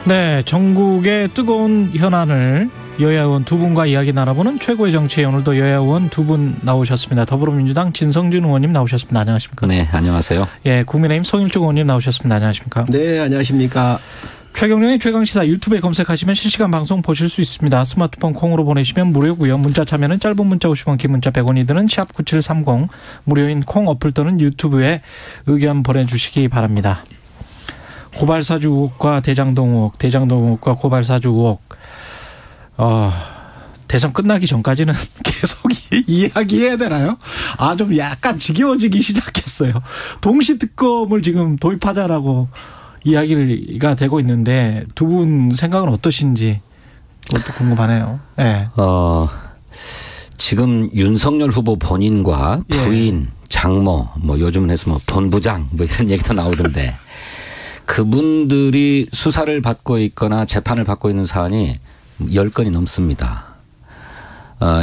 네, 전국의 뜨거운 현안을 여야 의원 두 분과 이야기 나눠보는 최고의 정치. 오늘도 여야 의원 두 분 나오셨습니다. 더불어민주당 진성준 의원님 나오셨습니다. 안녕하십니까? 네, 안녕하세요. 예, 국민의힘 송일종 의원님 나오셨습니다. 안녕하십니까? 네, 안녕하십니까? 최경영의 최강시사 유튜브에 검색하시면 실시간 방송 보실 수 있습니다. 스마트폰 콩으로 보내시면 무료고요. 문자 참여는 짧은 문자 50원, 긴 문자 100원이 드는 샵9730 무료인 콩 어플 또는 유튜브에 의견 보내주시기 바랍니다. 고발사주 의혹과 대장동 의혹과 고발사주 의혹. 대선 끝나기 전까지는 계속 이야기해야 되나요? 좀 약간 지겨워지기 시작했어요. 동시특검을 지금 도입하자라고 이야기가 되고 있는데 두 분 생각은 어떠신지 그것도 궁금하네요. 네. 지금 윤석열 후보 본인과 부인, 장모, 요즘은 해서 본부장 이런 얘기도 나오던데 그분들이 수사를 받고 있거나 재판을 받고 있는 사안이 10건이 넘습니다.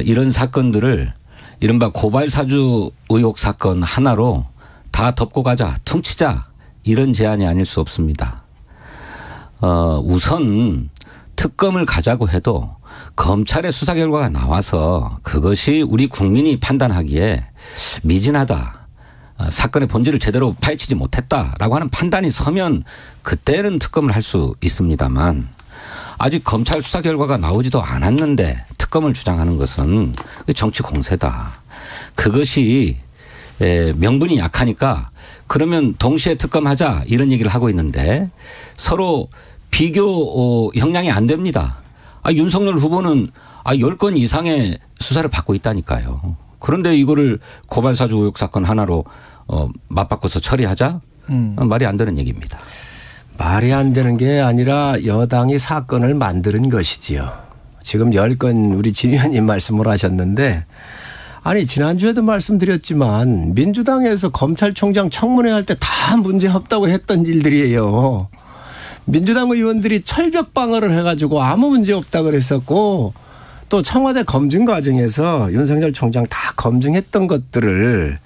이런 사건들을 이른바 고발사주 의혹 사건 하나로 다 덮고 가자, 퉁치자 이런 제안이 아닐 수 없습니다. 우선 특검을 가자고 해도 검찰의 수사 결과가 나와서 그것이 우리 국민이 판단하기에 미진하다. 사건의 본질을 제대로 파헤치지 못했다라고 하는 판단이 서면 그때는 특검을 할 수 있습니다만 아직 검찰 수사 결과가 나오지도 않았는데 특검을 주장하는 것은 정치 공세다. 그것이 명분이 약하니까 그러면 동시에 특검하자 이런 얘기를 하고 있는데 서로 비교 형량이 안 됩니다. 윤석열 후보는 10건 이상의 수사를 받고 있다니까요. 그런데 이거를 고발사주 의혹 사건 하나로 맞바꿔서 처리하자? 말이 안 되는 얘기입니다. 말이 안 되는 게 아니라 여당이 사건을 만드는 것이지요. 지금 10건 우리 진 의원님 말씀을 하셨는데 지난주에도 말씀드렸지만 민주당에서 검찰총장 청문회 할 때 다 문제 없다고 했던 일들이에요. 민주당 의원들이 철벽 방어를 해가지고 아무 문제 없다고 그랬었고 또 청와대 검증 과정에서 윤석열 총장 다 검증했던 것들을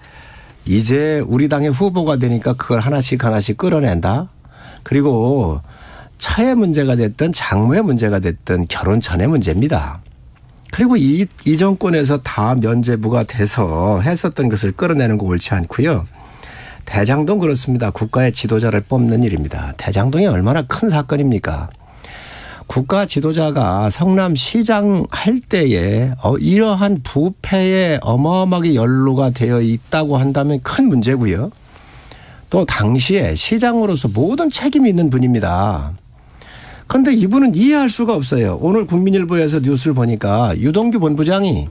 이제 우리 당의 후보가 되니까 그걸 하나씩 끌어낸다. 그리고 차의 문제가 됐든 장모의 문제가 됐든 결혼 전의 문제입니다. 그리고 이 정권에서 다 면죄부가 돼서 했었던 것을 끌어내는 거 옳지 않고요. 대장동 그렇습니다. 국가의 지도자를 뽑는 일입니다. 대장동이 얼마나 큰 사건입니까? 국가 지도자가 성남시장 할 때에 이러한 부패에 어마어마하게 연루가 되어 있다고 한다면 큰 문제고요. 또 당시에 시장으로서 모든 책임이 있는 분입니다. 그런데 이분은 이해할 수가 없어요. 오늘 국민일보에서 뉴스를 보니까 유동규 본부장이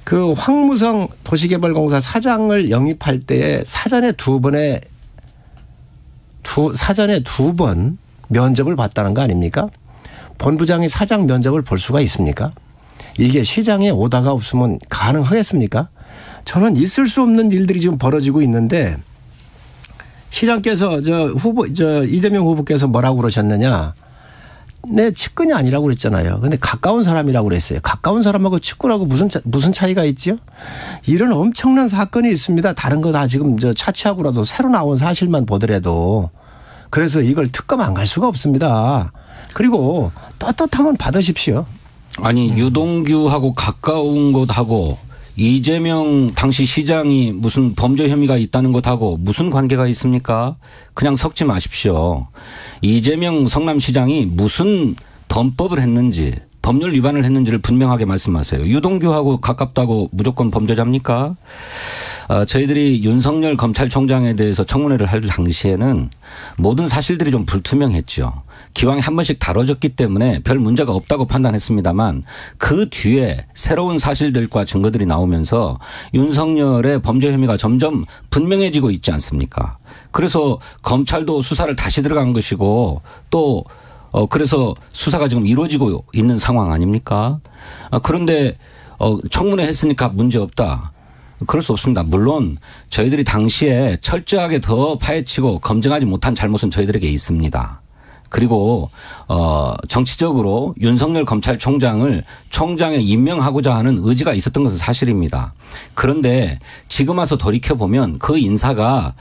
그 황무성 도시개발공사 사장을 영입할 때에 사전에 두 번 면접을 봤다는 거 아닙니까? 본부장이 사장 면접을 볼 수가 있습니까? 이게 시장에 오다가 없으면 가능하겠습니까? 저는 있을 수 없는 일들이 지금 벌어지고 있는데 시장께서 이재명 후보께서 뭐라고 그러셨느냐? 내 측근이 아니라고 그랬잖아요. 근데 가까운 사람이라고 그랬어요. 가까운 사람하고 측근하고 무슨 차이가 있지요? 이런 엄청난 사건이 있습니다. 다른 거 다 지금 차치하고라도 새로 나온 사실만 보더라도. 그래서 이걸 특검 안 갈 수가 없습니다. 그리고 떳떳하면 받으십시오. 유동규하고 가까운 것하고 이재명 당시 시장이 무슨 범죄 혐의가 있다는 것하고 무슨 관계가 있습니까? 그냥 섞지 마십시오. 이재명 성남시장이 무슨 범법을 했는지 법률 위반을 했는지를 분명하게 말씀하세요. 유동규하고 가깝다고 무조건 범죄자입니까? 저희들이 윤석열 검찰총장에 대해서 청문회를 할 당시에는 모든 사실들이 좀 불투명했죠. 기왕에 한 번씩 다뤄졌기 때문에 별 문제가 없다고 판단했습니다만 그 뒤에 새로운 사실들과 증거들이 나오면서 윤석열의 범죄 혐의가 점점 분명해지고 있지 않습니까? 그래서 검찰도 수사를 다시 들어간 것이고 또 그래서 수사가 지금 이루어지고 있는 상황 아닙니까? 그런데 청문회 했으니까 문제 없다. 그럴 수 없습니다. 물론 저희들이 당시에 철저하게 더 파헤치고 검증하지 못한 잘못은 저희들에게 있습니다. 그리고 정치적으로 윤석열 검찰총장을 총장에 임명하고자 하는 의지가 있었던 것은 사실입니다. 그런데 지금 와서 돌이켜보면 그 인사가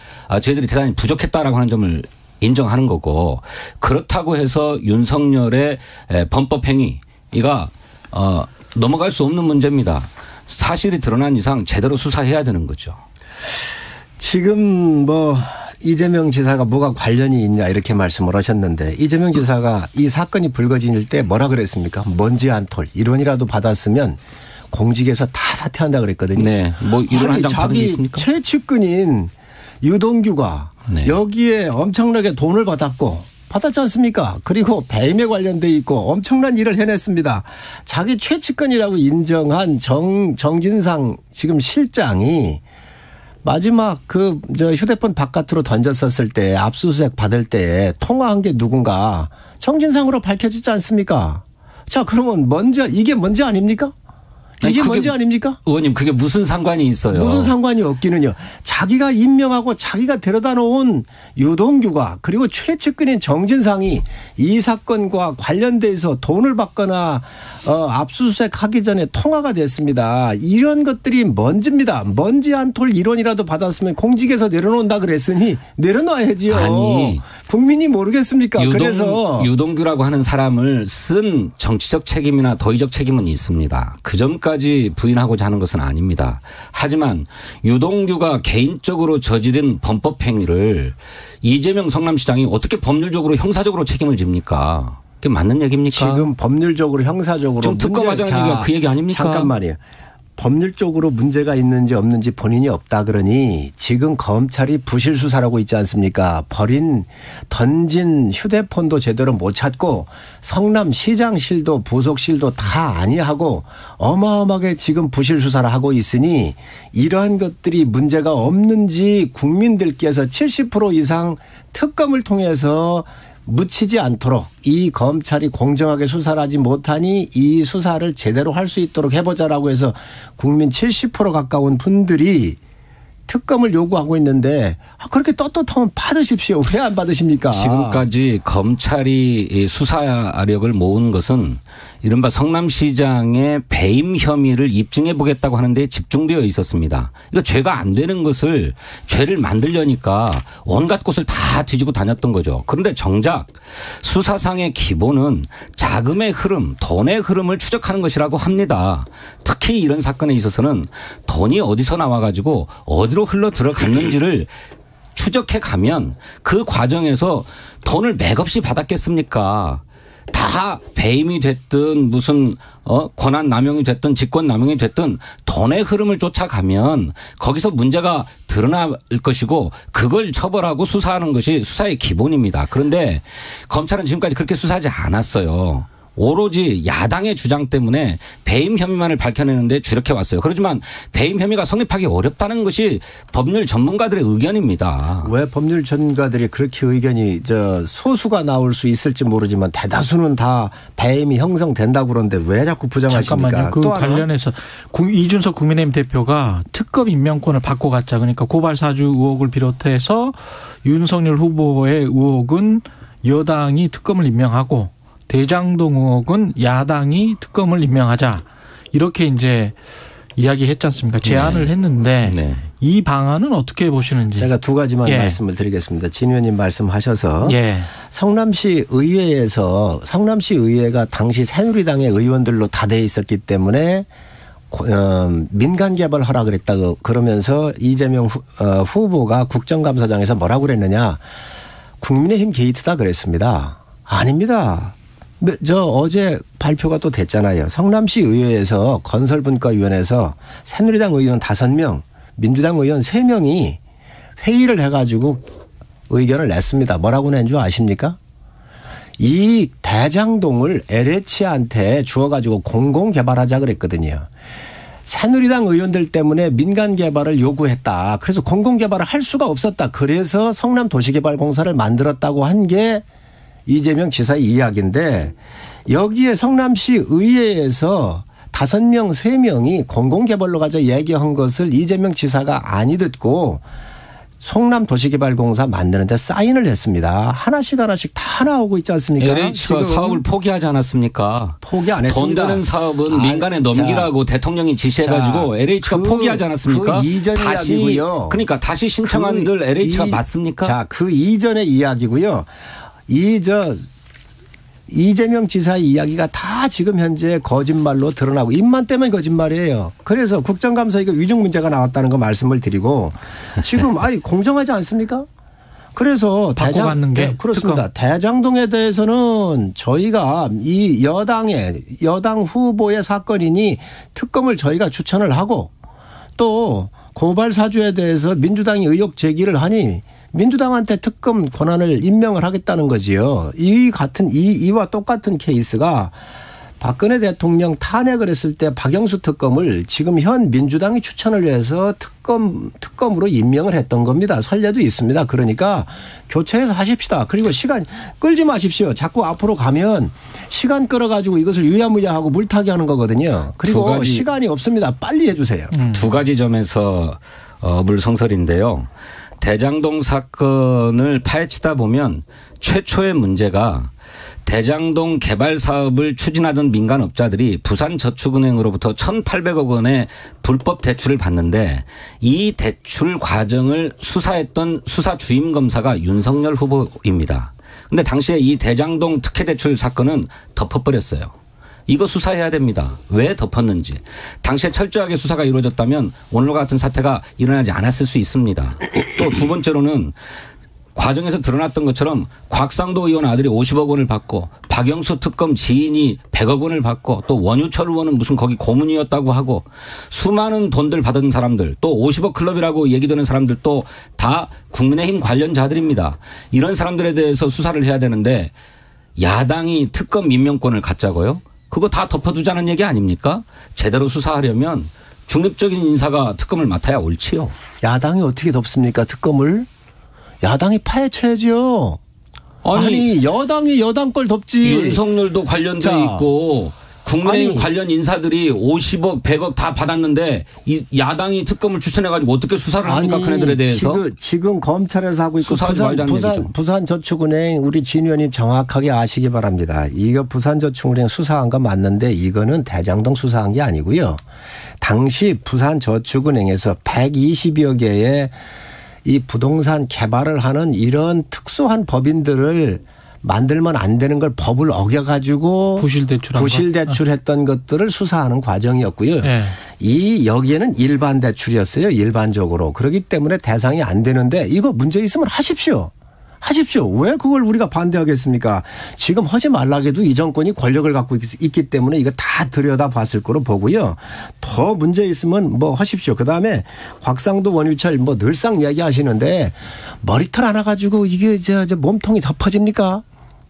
저희들이 대단히 부족했다라고 하는 점을 인정하는 거고 그렇다고 해서 윤석열의 범법행위가 넘어갈 수 없는 문제입니다. 사실이 드러난 이상 제대로 수사해야 되는 거죠. 지금 뭐 이재명 지사가 뭐가 관련이 있냐 이렇게 말씀을 하셨는데 이재명 지사가 이 사건이 불거질 때 뭐라 그랬습니까? 먼지 한 톨 1원이라도 받았으면 공직에서 다 사퇴한다 그랬거든요. 네. 뭐 1원 한 장 받은 게 있습니까? 자기 최측근인 유동규가 네. 여기에 엄청나게 돈을 받았지 않습니까? 그리고 배임에 관련돼 있고 엄청난 일을 해냈습니다. 자기 최측근이라고 인정한 정진상 지금 실장이 마지막 저 휴대폰 바깥으로 던졌었을 때 압수수색 받을 때 통화한 게 누군가 정진상으로 밝혀지지 않습니까? 자, 그러면 이게 먼지 아닙니까? 이게 먼지 아닙니까? 의원님 그게 무슨 상관이 있어요? 무슨 상관이 없기는요. 자기가 임명하고 자기가 데려다 놓은 유동규가 그리고 최측근인 정진상이 이 사건과 관련돼서 돈을 받거나 압수수색하기 전에 통화가 됐습니다. 이런 것들이 먼지입니다. 먼지 한 톨 1원이라도 받았으면 공직에서 내려놓는다 그랬으니 내려놔야지요. 아니 국민이 모르겠습니까? 그래서 유동규라고 하는 사람을 쓴 정치적 책임이나 도의적 책임은 있습니다. 그 점까지 부인하고자 하는 것은 아닙니다. 하지만 유동규가 개인적으로 저지른 범법 행위를 이재명 성남시장이 어떻게 법률적으로 형사적으로 책임을 집니까? 그게 맞는 얘기입니까? 지금 법률적으로 형사적으로 좀 특검하자는 얘기가 그 얘기 아닙니까? 잠깐만요. 법률적으로 문제가 있는지 없는지 본인이 없다 그러니 지금 검찰이 부실 수사라고 있지 않습니까? 던진 휴대폰도 제대로 못 찾고 성남시장실도 부속실도 다 아니하고 어마어마하게 지금 부실 수사를 하고 있으니 이러한 것들이 문제가 없는지 국민들께서 70% 이상 특검을 통해서 묻히지 않도록 이 검찰이 공정하게 수사를 하지 못하니 이 수사를 제대로 할 수 있도록 해보자라고 해서 국민 70% 가까운 분들이 특검을 요구하고 있는데 그렇게 떳떳하면 받으십시오. 왜 안 받으십니까? 지금까지 검찰이 수사력을 모은 것은 이른바 성남시장의 배임 혐의를 입증해 보겠다고 하는 데 집중되어 있었습니다. 이거 죄가 안 되는 것을 죄를 만들려니까 온갖 곳을 다 뒤지고 다녔던 거죠. 그런데 정작 수사상의 기본은 자금의 흐름, 돈의 흐름을 추적하는 것이라고 합니다. 특히 이런 사건에 있어서는 돈이 어디서 나와가지고 어디로 흘러 들어갔는지를 추적해 가면 그 과정에서 돈을 맥없이 받았겠습니까? 다 배임이 됐든 무슨 권한 남용이 됐든 직권 남용이 됐든 돈의 흐름을 쫓아가면 거기서 문제가 드러날 것이고 그걸 처벌하고 수사하는 것이 수사의 기본입니다. 그런데 검찰은 지금까지 그렇게 수사하지 않았어요. 오로지 야당의 주장 때문에 배임 혐의만을 밝혀내는데 주력해 왔어요. 그렇지만 배임 혐의가 성립하기 어렵다는 것이 법률 전문가들의 의견입니다. 왜 법률 전문가들이 그렇게 의견이 소수가 나올 수 있을지 모르지만 대다수는 다 배임이 형성된다고 그러는데 왜 자꾸 부정하십니까? 잠깐만요. 그 관련해서 이준석 국민의힘 대표가 특검 임명권을 받고 갔자. 그러니까 고발 사주 의혹을 비롯해서 윤석열 후보의 의혹은 여당이 특검을 임명하고 대장동 의혹은 야당이 특검을 임명하자 이렇게 이제 이야기했지 않습니까? 제안을 했는데 이 방안은 어떻게 보시는지. 제가 두 가지만 말씀을 드리겠습니다. 진 의원님 말씀하셔서 성남시 의회에서 성남시 의회가 당시 새누리당의 의원들로 다 돼 있었기 때문에 민간 개발 허락을 했다고 그러면서 이재명 후보가 국정감사장에서 뭐라고 그랬느냐. 국민의힘 게이트다 그랬습니다. 아닙니다. 어제 발표가 또 됐잖아요. 성남시 의회에서 건설분과위원회에서 새누리당 의원 5명, 민주당 의원 3명이 회의를 해가지고 의견을 냈습니다. 뭐라고 낸 줄 아십니까? 이 대장동을 LH한테 주어가지고 공공개발하자 그랬거든요. 새누리당 의원들 때문에 민간 개발을 요구했다. 그래서 공공개발을 할 수가 없었다. 그래서 성남도시개발공사를 만들었다고 한 게 이재명 지사의 이야기인데 여기에 성남시 의회에서 5명, 3명이 공공개발로 가자 얘기한 것을 이재명 지사가 아니 듣고 송남도시개발공사 만드는데 사인을 했습니다. 하나씩 다 나오고 있지 않습니까? LH가 사업을 포기하지 않았습니까? 포기 안 했습니다. 돈 드는 사업은 민간에 넘기라고 대통령이 지시해가지고 LH가 포기하지 않았습니까? 그 이전 이야기고요. 그러니까 다시 신청한들 LH가 맞습니까? 자, 그 이전의 이야기고요. 이재명 지사의 이야기가 다 지금 현재 거짓말로 드러나고 입만 떼면 거짓말이에요. 그래서 국정감사 이거 위증 문제가 나왔다는 거 말씀을 드리고 지금 공정하지 않습니까? 그래서 바꿔받는 게 그렇습니다. 대장동에 대해서는 저희가 이 여당 후보의 사건이니 특검을 저희가 추천을 하고 또 고발 사주에 대해서 민주당이 의혹 제기를 하니 민주당한테 특검 권한을 임명을 하겠다는 거지요. 이와 똑같은 케이스가 박근혜 대통령 탄핵을 했을 때 박영수 특검을 지금 현 민주당이 추천을 해서 특검으로 임명을 했던 겁니다. 선례도 있습니다. 그러니까 교체해서 하십시다. 그리고 시간 끌지 마십시오. 자꾸 앞으로 가면 시간 끌어가지고 이것을 유야무야하고 물타기 하는 거거든요. 그리고 시간이 없습니다. 빨리 해주세요. 두 가지 점에서 물성설인데요. 대장동 사건을 파헤치다 보면 최초의 문제가 대장동 개발 사업을 추진하던 민간업자들이 부산저축은행으로부터 1,800억 원의 불법 대출을 받는데 이 대출 과정을 수사했던 수사 주임 검사가 윤석열 후보입니다. 그런데 당시에 이 대장동 특혜대출 사건은 덮어버렸어요. 이거 수사해야 됩니다. 왜 덮었는지. 당시에 철저하게 수사가 이루어졌다면 오늘과 같은 사태가 일어나지 않았을 수 있습니다. 또 두 번째로는 과정에서 드러났던 것처럼 곽상도 의원 아들이 50억 원을 받고 박영수 특검 지인이 100억 원을 받고 또 원유철 의원은 무슨 거기 고문이었다고 하고 수많은 돈들 받은 사람들 또 50억 클럽이라고 얘기되는 사람들도 다 국민의힘 관련자들입니다. 이런 사람들에 대해서 수사를 해야 되는데 야당이 특검 임명권을 갖자고요? 그거 다 덮어두자는 얘기 아닙니까? 제대로 수사하려면 중립적인 인사가 특검을 맡아야 옳지요. 야당이 어떻게 덮습니까? 특검을? 야당이 파헤쳐야죠. 아니 여당이 여당 걸 덮지. 윤석열도 관련돼 있고 국민의힘 관련 인사들이 50억 100억 다 받았는데 이 야당이 특검을 추천해가지고 어떻게 수사를 합니까? 그네들에 대해서. 지금 검찰에서 하고 있고 부산저축은행 우리 진 의원님 정확하게 아시기 바랍니다. 이거 부산저축은행 수사한 거 맞는데 이거는 대장동 수사한 게 아니고요. 당시 부산저축은행에서 120여 개의 이 부동산 개발을 하는 이런 특수한 법인들을 만들면 안 되는 걸 법을 어겨가지고 부실대출했던 것들을 수사하는 과정이었고요. 네. 여기에는 일반 대출이었어요. 일반적으로. 그렇기 때문에 대상이 안 되는데 이거 문제 있으면 하십시오. 왜 그걸 우리가 반대하겠습니까? 지금 하지 말라고 해도 이 정권이 권력을 갖고 있기 때문에 이거 다 들여다봤을 거로 보고요. 더 문제 있으면 하십시오. 그다음에 곽상도 원유철 늘상 이야기하시는데 머리털 하나 가지고 이게 몸통이 덮어집니까?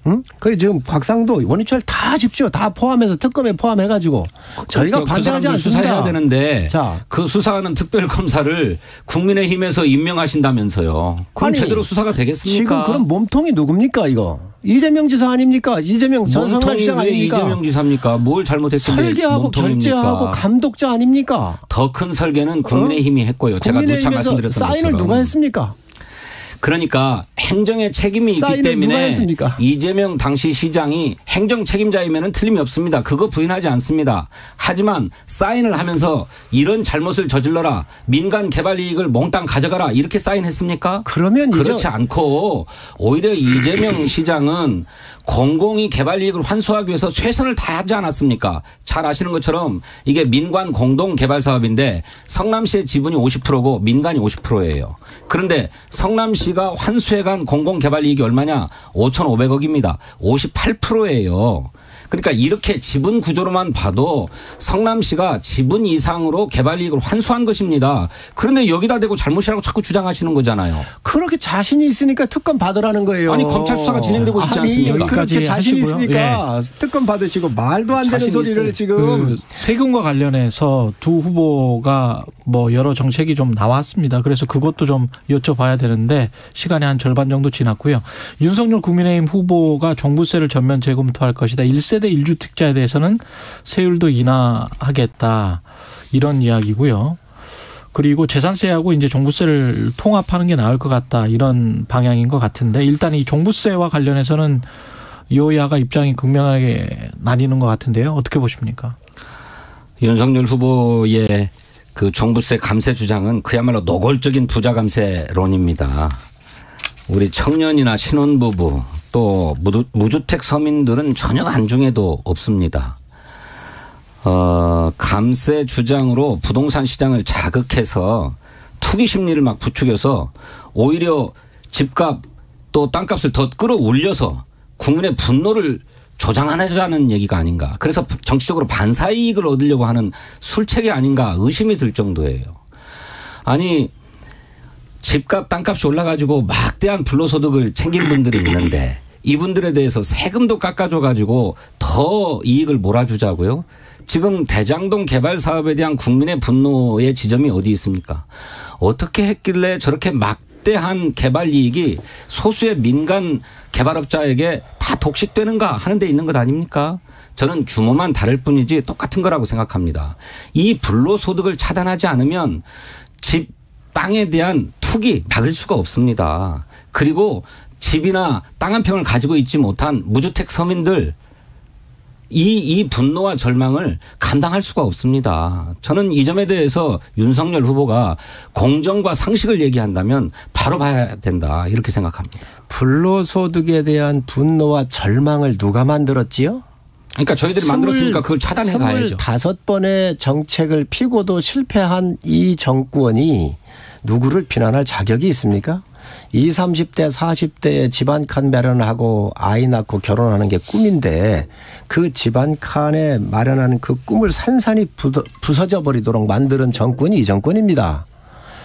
응? 그 지금 곽상도 원유철 다 하십시오. 다 포함해서 특검에 포함해가지고 저희가 반대하지 않습니다. 수사해야 되는데 그 수사하는 특별검사를 국민의힘에서 임명하신다면서요. 그럼 제대로 수사가 되겠습니까? 지금 그럼 몸통이 누굽니까 이거? 이재명 지사 아닙니까? 이재명 전 성남시장 아닙니까? 이재명 지사입니까? 뭘 잘못했는데 설계하고 결재하고 감독자 아닙니까? 더 큰 설계는 국민의힘이 했고요. 제가 누차 말씀드렸던 것처럼. 사인을 누가 했습니까? 그러니까 행정의 책임이 있기 때문에 이재명 당시 시장이 행정 책임자이면 틀림이 없습니다. 그거 부인하지 않습니다. 하지만 사인을 하면서 이런 잘못을 저질러라. 민간 개발 이익을 몽땅 가져가라. 이렇게 사인했습니까? 그러면 그렇지 않고 오히려 이재명 시장은 공공이 개발 이익을 환수하기 위해서 최선을 다하지 않았습니까? 잘 아시는 것처럼 이게 민관 공동 개발 사업인데 성남시의 지분이 50%고 민간이 50%예요. 그런데 성남시가 환수해간 공공개발 이익이 얼마냐? 5,500억입니다. 58%예요. 그러니까 이렇게 지분 구조로만 봐도 성남시가 지분 이상으로 개발 이익을 환수한 것입니다. 그런데 여기다 대고 잘못이라고 자꾸 주장하시는 거잖아요. 그렇게 자신이 있으니까 특검 받으라는 거예요. 아니 검찰 수사가 진행되고 있지 않습니까? 그렇게 자신 있으니까 특검 받으시고 말도 안 되는 소리를 지금. 세금과 관련해서 두 후보가 여러 정책이 좀 나왔습니다. 그래서 그것도 좀 여쭤봐야 되는데 시간이 한 절반 정도 지났고요. 윤석열 국민의힘 후보가 종부세를 전면 재검토할 것이다. 1세대 1주택자에 대해서는 세율도 인하하겠다. 이런 이야기고요. 그리고 재산세하고 이제 종부세를 통합하는 게 나을 것 같다 이런 방향인 것 같은데 일단 이 종부세와 관련해서는 여야가 입장이 극명하게 나뉘는 것 같은데요. 어떻게 보십니까? 윤석열 후보의 그 종부세 감세 주장은 그야말로 노골적인 부자 감세론입니다. 우리 청년이나 신혼부부 또 무주택 서민들은 전혀 안중에도 없습니다. 감세 주장으로 부동산 시장을 자극해서 투기 심리를 막 부추겨서 오히려 집값 또 땅값을 더 끌어올려서 국민의 분노를 조장하자는 얘기가 아닌가. 그래서 정치적으로 반사이익을 얻으려고 하는 술책이 아닌가 의심이 들 정도예요. 아니 집값 땅값이 올라가지고 막대한 불로소득을 챙긴 분들이 있는데 이분들에 대해서 세금도 깎아줘 가지고 더 이익을 몰아주자고요. 지금 대장동 개발 사업에 대한 국민의 분노의 지점이 어디 있습니까? 어떻게 했길래 저렇게 막대한 개발 이익이 소수의 민간 개발업자에게 다 독식되는가 하는 데 있는 것 아닙니까? 저는 규모만 다를 뿐이지 똑같은 거라고 생각합니다. 이 불로소득을 차단하지 않으면 집 땅에 대한 투기 막을 수가 없습니다. 그리고 집이나 땅 한 평을 가지고 있지 못한 무주택 서민들 이 분노와 절망을 감당할 수가 없습니다. 저는 이 점에 대해서 윤석열 후보가 공정과 상식을 얘기한다면 바로 봐야 된다 이렇게 생각합니다. 불로소득에 대한 분노와 절망을 누가 만들었지요? 그러니까 저희들이 만들었으니까 그걸 차단해 가야죠. 25번의 정책을 피고도 실패한 이 정권이 누구를 비난할 자격이 있습니까? 20, 30대, 40대에 집안 칸 마련하고 아이 낳고 결혼하는 게 꿈인데 그 집안 칸에 마련하는 그 꿈을 산산이 부서져 버리도록 만드는 정권이 이 정권입니다.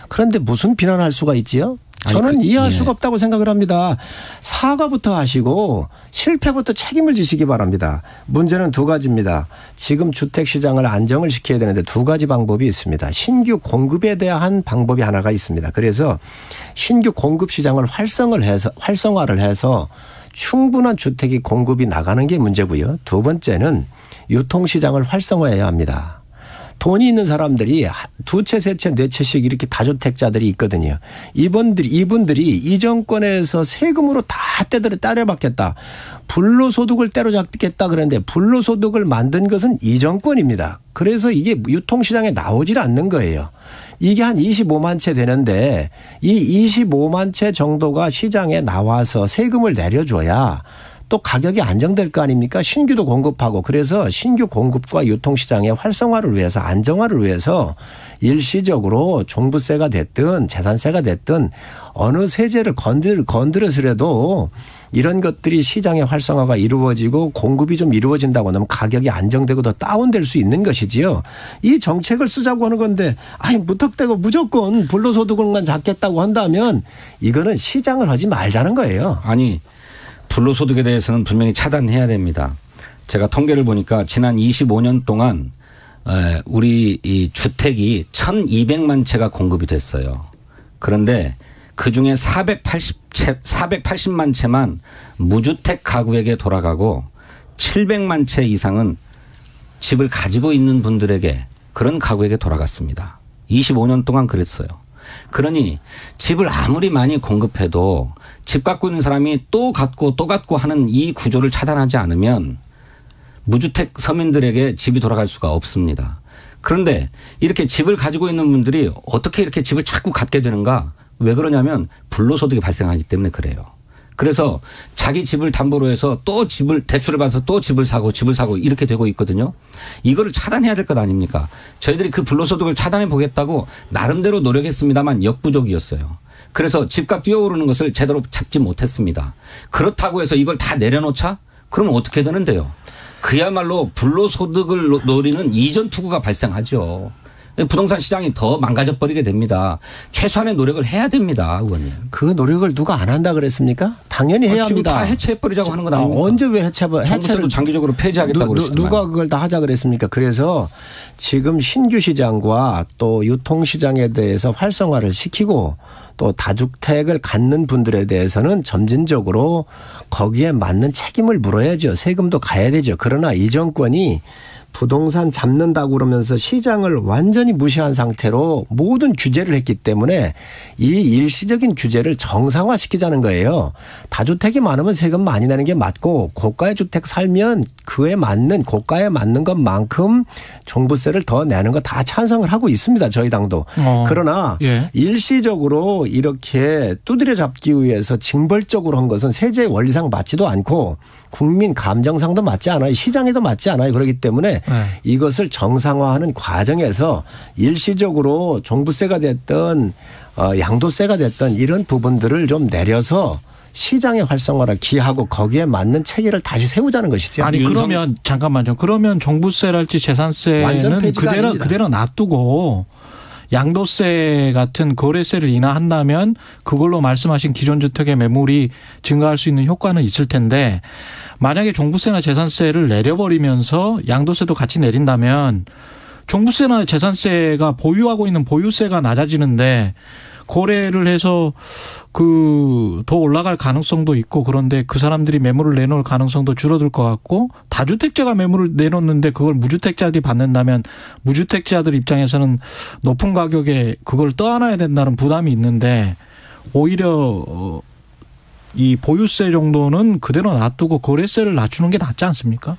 그런데 무슨 비난할 수가 있지요? 저는 이해할 수가 없다고 생각을 합니다. 사과부터 하시고 실패부터 책임을 지시기 바랍니다. 문제는 두 가지입니다. 지금 주택시장을 안정을 시켜야 되는데 두 가지 방법이 있습니다. 신규 공급에 대한 방법이 하나가 있습니다. 그래서 신규 공급 시장을 활성화를 해서 충분한 주택이 공급이 나가는 게 문제고요. 두 번째는 유통시장을 활성화해야 합니다. 돈이 있는 사람들이 두 채, 세 채, 네 채씩 이렇게 다주택자들이 있거든요. 이분들이 이 정권에서 세금으로 다 때려박겠다. 불로소득을 때려잡겠다 그랬는데 불로소득을 만든 것은 이 정권입니다. 그래서 이게 유통시장에 나오질 않는 거예요. 이게 한 25만 채 되는데 이 25만 채 정도가 시장에 나와서 세금을 내려줘야 또 가격이 안정될 거 아닙니까? 신규도 공급하고 그래서 신규 공급과 유통시장의 활성화를 위해서 안정화를 위해서 일시적으로 종부세가 됐든 재산세가 됐든 어느 세제를 건드려서라도 이런 것들이 시장의 활성화가 이루어지고 공급이 좀 이루어진다고 하면 가격이 안정되고 더 다운될 수 있는 것이지요. 이 정책을 쓰자고 하는 건데 무턱대고 무조건 불로소득을만 잡겠다고 한다면 이거는 시장을 하지 말자는 거예요. 아니. 불로소득에 대해서는 분명히 차단해야 됩니다. 제가 통계를 보니까 지난 25년 동안 우리 이 주택이 1,200만 채가 공급이 됐어요. 그런데 그중에 480만 채만 무주택 가구에게 돌아가고 700만 채 이상은 집을 가지고 있는 분들에게 그런 가구에게 돌아갔습니다. 25년 동안 그랬어요. 그러니 집을 아무리 많이 공급해도 집 갖고 있는 사람이 또 갖고 하는 이 구조를 차단하지 않으면 무주택 서민들에게 집이 돌아갈 수가 없습니다. 그런데 이렇게 집을 가지고 있는 분들이 어떻게 이렇게 집을 자꾸 갖게 되는가? 왜 그러냐면 불로소득이 발생하기 때문에 그래요. 그래서 자기 집을 담보로 해서 또 집을 대출을 받아서 또 집을 사고 이렇게 되고 있거든요. 이거를 차단해야 될 것 아닙니까? 저희들이 그 불로소득을 차단해 보겠다고 나름대로 노력했습니다만 역부족이었어요. 그래서 집값 뛰어오르는 것을 제대로 잡지 못했습니다. 그렇다고 해서 이걸 다 내려놓자? 그러면 어떻게 되는데요? 그야말로 불로소득을 노리는 이전 투구가 발생하죠. 부동산 시장이 더 망가져 버리게 됩니다. 최소한의 노력을 해야 됩니다, 의원님. 그 노력을 누가 안 한다 그랬습니까? 당연히 해야 지금 합니다. 다 해체해버리자고 하는 건 아닙니까? 언제 왜 정부세도 장기적으로 폐지하겠다고 그랬지만. 누가 그걸 다 하자 그랬습니까? 그래서 지금 신규 시장과 또 유통 시장에 대해서 활성화를 시키고 또 다주택을 갖는 분들에 대해서는 점진적으로 거기에 맞는 책임을 물어야죠. 세금도 가야 되죠. 그러나 이 정권이 부동산 잡는다고 그러면서 시장을 완전히 무시한 상태로 모든 규제를 했기 때문에 이 일시적인 규제를 정상화시키자는 거예요. 다주택이 많으면 세금 많이 내는 게 맞고 고가의 주택 살면 그에 맞는 고가에 맞는 것만큼 종부세를 더 내는 거 다 찬성을 하고 있습니다. 저희 당도. 그러나 예. 일시적으로 이렇게 두드려 잡기 위해서 징벌적으로 한 것은 세제의 원리상 맞지도 않고 국민 감정상도 맞지 않아요. 시장에도 맞지 않아요. 그렇기 때문에 이것을 정상화하는 과정에서 일시적으로 종부세가 됐든 양도세가 됐든 이런 부분들을 좀 내려서 시장의 활성화를 기하고 거기에 맞는 체계를 다시 세우자는 것이죠. 아니 그러면 잠깐만요. 그러면 종부세랄지 재산세는 그대로 놔두고 양도세 같은 거래세를 인하한다면 그걸로 말씀하신 기존주택의 매물이 증가할 수 있는 효과는 있을 텐데 만약에 종부세나 재산세를 내려버리면서 양도세도 같이 내린다면 종부세나 재산세가 보유하고 있는 보유세가 낮아지는데 거래를 해서 더 올라갈 가능성도 있고 그런데 그 사람들이 매물을 내놓을 가능성도 줄어들 것 같고 다주택자가 매물을 내놓는데 그걸 무주택자들이 받는다면 무주택자들 입장에서는 높은 가격에 그걸 떠안아야 된다는 부담이 있는데 오히려 이 보유세 정도는 그대로 놔두고 거래세를 낮추는 게 낫지 않습니까?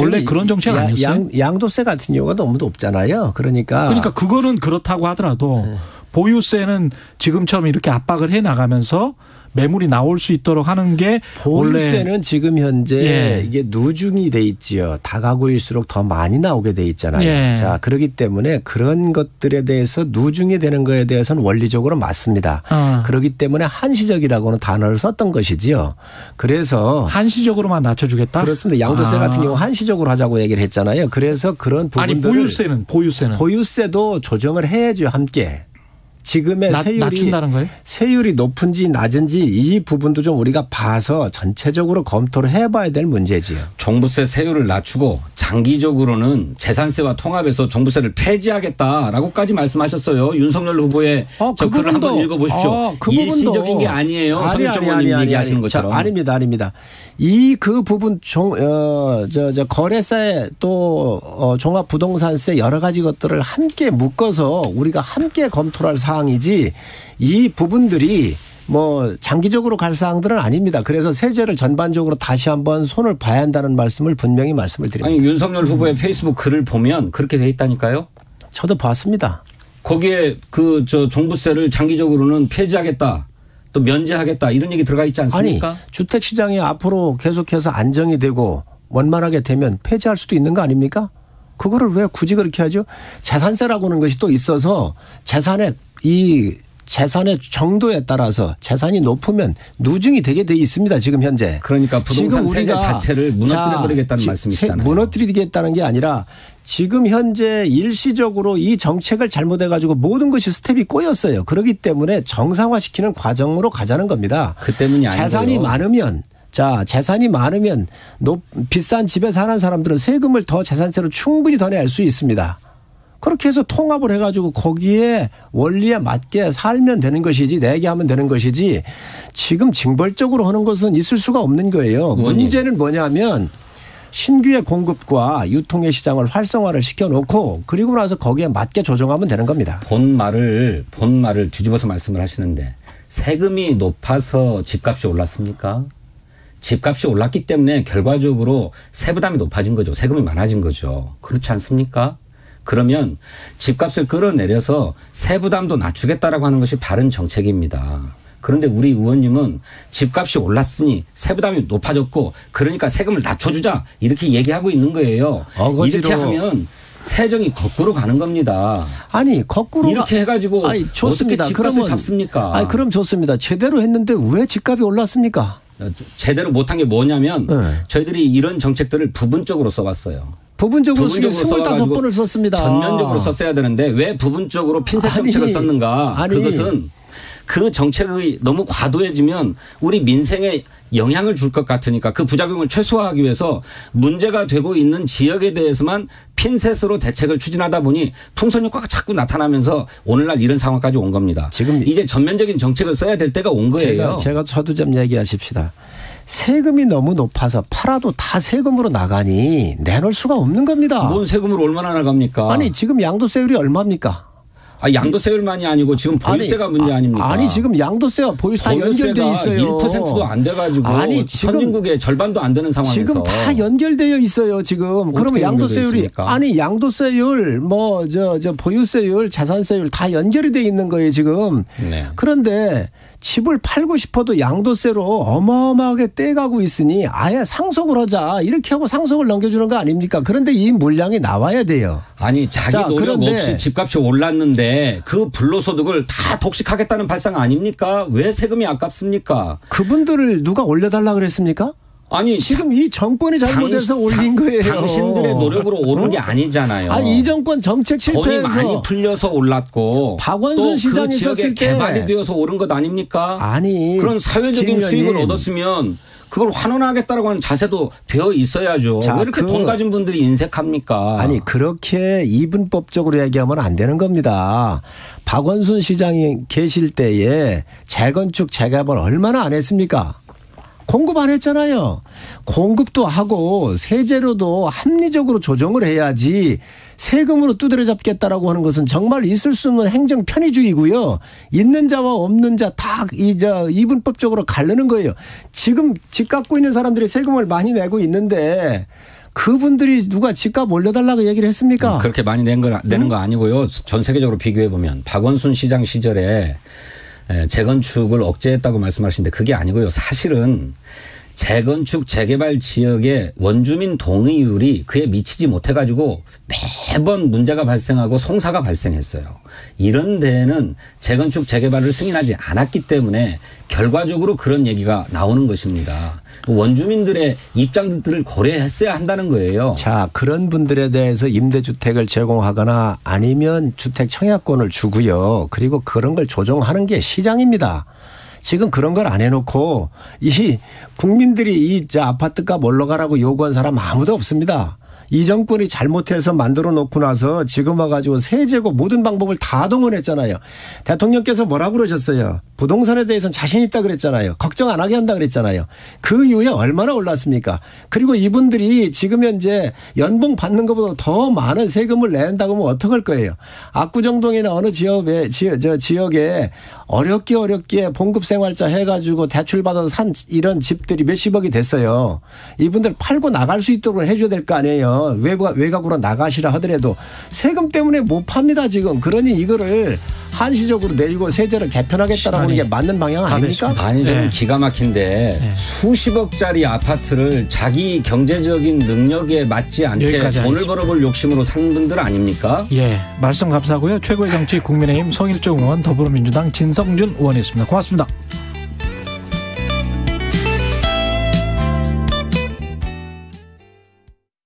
원래 그런 정책 아니었어요? 양도세 같은 경우가 너무 높잖아요. 그러니까 그거는 그렇다고 하더라도 보유세는 지금처럼 이렇게 압박을 해 나가면서 매물이 나올 수 있도록 하는 게 보유세는 원래 지금 현재 이게 누중이 돼 있지요. 다가구일수록 더 많이 나오게 돼 있잖아요. 자, 그렇기 때문에 그런 것들에 대해서 누중이 되는 거에 대해서는 원리적으로 맞습니다. 그렇기 때문에 한시적이라고는 단어를 썼던 것이지요. 그래서 한시적으로만 낮춰주겠다? 그렇습니다. 양도세 같은 경우 한시적으로 하자고 얘기를 했잖아요. 그래서 그런 부분들을 보유세도 조정을 해야죠. 함께. 지금의 세율이 높은지 낮은지 이 부분도 좀 우리가 봐서 전체적으로 검토를 해봐야 될 문제지요. 종부세 세율을 낮추고 장기적으로는 재산세와 통합해서 종부세를 폐지하겠다라고까지 말씀하셨어요. 윤석열 후보의 저 글을 한번 읽어보십시오. 일시적인 게 아니에요. 서민정 의원님 얘기하시는 것처럼. 아닙니다. 그 부분 거래세 또 종합부동산세 여러 가지 것들을 함께 묶어서 우리가 함께 검토를 할 사항이지 이 부분들이 뭐 장기적으로 갈 사항들은 아닙니다. 그래서 세제를 전반적으로 다시 한번 손을 봐야 한다는 말씀을 분명히 말씀을 드립니다. 아니 윤석열 후보의 페이스북 글을 보면 그렇게 돼 있다니까요. 저도 봤습니다. 거기에 종부세를 장기적으로는 폐지하겠다. 또 면제하겠다 이런 얘기 들어가 있지 않습니까? 아니 주택시장이 앞으로 계속해서 안정이 되고 원만하게 되면 폐지할 수도 있는 거 아닙니까? 그거를 왜 굳이 그렇게 하죠? 재산세라고 하는 것이 또 있어서 재산의 정도에 따라서 재산이 높으면 누중이 되게 돼 있습니다. 지금 현재. 그러니까 부동산 세제 자체를 무너뜨려버리겠다는 말씀이시잖아요. 무너뜨리겠다는 게 아니라 지금 현재 일시적으로 이 정책을 잘못해가지고 모든 것이 스텝이 꼬였어요. 그렇기 때문에 정상화시키는 과정으로 가자는 겁니다. 그 때문이 아니고요. 재산이 많으면 비싼 집에 사는 사람들은 세금을 더 재산세로 충분히 더 낼 수 있습니다. 그렇게 해서 통합을 해가지고 거기에 원리에 맞게 살면 되는 것이지 내게 하면 되는 것이지 지금 징벌적으로 하는 것은 있을 수가 없는 거예요. 문제는 뭐냐면 신규의 공급과 유통의 시장을 활성화를 시켜놓고 그리고 나서 거기에 맞게 조정하면 되는 겁니다. 본 말을 뒤집어서 말씀을 하시는데 세금이 높아서 집값이 올랐습니까? 집값이 올랐기 때문에 결과적으로 세부담이 높아진 거죠. 세금이 많아진 거죠. 그렇지 않습니까? 그러면 집값을 끌어내려서 세부담도 낮추겠다라고 하는 것이 바른 정책입니다. 그런데 우리 의원님은 집값이 올랐으니 세부담이 높아졌고 그러니까 세금을 낮춰주자 이렇게 얘기하고 있는 거예요. 이렇게 하면 세정이 거꾸로 가는 겁니다. 아니 거꾸로 이렇게 해가지고 좋습니다. 어떻게 집값을 잡습니까? 그럼 좋습니다. 제대로 했는데 왜 집값이 올랐습니까? 제대로 못한 게 뭐냐면 저희들이 이런 정책들을 부분적으로 써왔어요. 부분적으로 25번을 썼습니다. 전면적으로 썼어야 되는데 왜 부분적으로 핀셋 정책을 썼는가. 그것은 그 정책이 너무 과도해지면 우리 민생에 영향을 줄 것 같으니까 그 부작용을 최소화하기 위해서 문제가 되고 있는 지역에 대해서만 핀셋으로 대책을 추진하다 보니 풍선 효과가 자꾸 나타나면서 오늘날 이런 상황까지 온 겁니다. 지금 이제 전면적인 정책을 써야 될 때가 온 거예요. 제가 저도 좀 얘기하십시다. 세금이 너무 높아서 팔아도 다 세금으로 나가니 내놓을 수가 없는 겁니다. 뭔 세금으로 얼마나 나갑니까? 아니 지금 양도세율이 얼마입니까? 양도세율만이 아니고 지금 보유세가 문제 아닙니까? 아니 지금 양도세와 보유세 다 연결돼 있어요. 1%도 안 돼가지고 선진국의 절반도 안 되는 상황에서 지금 다 연결되어 있어요. 지금 그러면 양도세율이 양도세율 뭐 저 보유세율 자산세율 다 연결이 돼 있는 거예요 지금. 네. 그런데 집을 팔고 싶어도 양도세로 어마어마하게 떼가고 있으니 아예 상속을 하자 이렇게 하고 상속을 넘겨주는 거 아닙니까? 그런데 이 물량이 나와야 돼요. 아니 자기 노력 없이 집값이 올랐는데 그 불로소득을 다 독식하겠다는 발상 아닙니까? 왜 세금이 아깝습니까? 그분들을 누가 올려달라 그랬습니까? 아니 지금 이 정권이 잘못해서 올린 거예요. 당신들의 노력으로 오른 게 아니잖아요. 아니 이 정권 정책 실패해서 돈이 많이 풀려서 올랐고 박원순 시장이 그 지역에 있었을 때 개발이 되어서 오른 것 아닙니까? 아니 그런 사회적인 수익을 얻었으면 그걸 환원하겠다라고 하는 자세도 되어 있어야죠. 자, 왜 이렇게 돈 가진 분들이 인색합니까? 아니 그렇게 이분법적으로 얘기하면 안 되는 겁니다. 박원순 시장이 계실 때에 재건축 재개발 얼마나 안 했습니까? 공급 안 했잖아요. 공급도 하고 세제로도 합리적으로 조정을 해야지 세금으로 두드려 잡겠다라고 하는 것은 정말 있을 수 없는 행정 편의주의고요. 있는 자와 없는 자 다 이분법적으로 가르는 거예요. 지금 집 갖고 있는 사람들이 세금을 많이 내고 있는데 그분들이 누가 집값 올려달라고 얘기를 했습니까? 그렇게 많이 내는 거 아니고요. 전 세계적으로 비교해 보면 박원순 시장 시절에 재건축을 억제했다고 말씀하시는데 그게 아니고요. 사실은 재건축 재개발 지역의 원주민 동의율이 그에 미치지 못해 가지고 매번 문제가 발생하고 송사가 발생했어요. 이런 데에는 재건축 재개발을 승인하지 않았기 때문에 결과적으로 그런 얘기가 나오는 것입니다. 원주민들의 입장들을 고려했어야 한다는 거예요. 자, 그런 분들에 대해서 임대주택을 제공하거나 아니면 주택 청약권을 주고요. 그리고 그런 걸 조정하는 게 시장입니다. 지금 그런 걸 안 해놓고 이 국민들이 이 아파트값 올라가라고 요구한 사람 아무도 없습니다. 이 정권이 잘못해서 만들어 놓고 나서 지금 와가지고 세제고 모든 방법을 다 동원했잖아요. 대통령께서 뭐라고 그러셨어요? 부동산에 대해서는 자신 있다 그랬잖아요. 걱정 안 하게 한다 그랬잖아요. 그 이후에 얼마나 올랐습니까? 그리고 이분들이 지금 현재 연봉 받는 것보다 더 많은 세금을 낸다고 하면 어떡할 거예요? 압구정동이나 어느 지역에 어렵게 봉급생활자 해가지고 대출받아서 산 이런 집들이 몇십억이 됐어요. 이분들 팔고 나갈 수 있도록 해줘야 될 거 아니에요. 외곽으로 나가시라 하더라도 세금 때문에 못 팝니다 지금. 그러니 이거를 한시적으로 내리고 세제를 개편하겠다라고 하는 게 맞는 방향 아닙니까? 아니 좀 기가 막힌데 수십억짜리 아파트를 자기 경제적인 능력에 맞지 않게 돈을 벌어볼 욕심으로 산 분들 아닙니까? 예, 말씀 감사하고요. 최고의 정치 국민의힘 송일종 의원, 더불어민주당 진성준 의원이었습니다. 고맙습니다.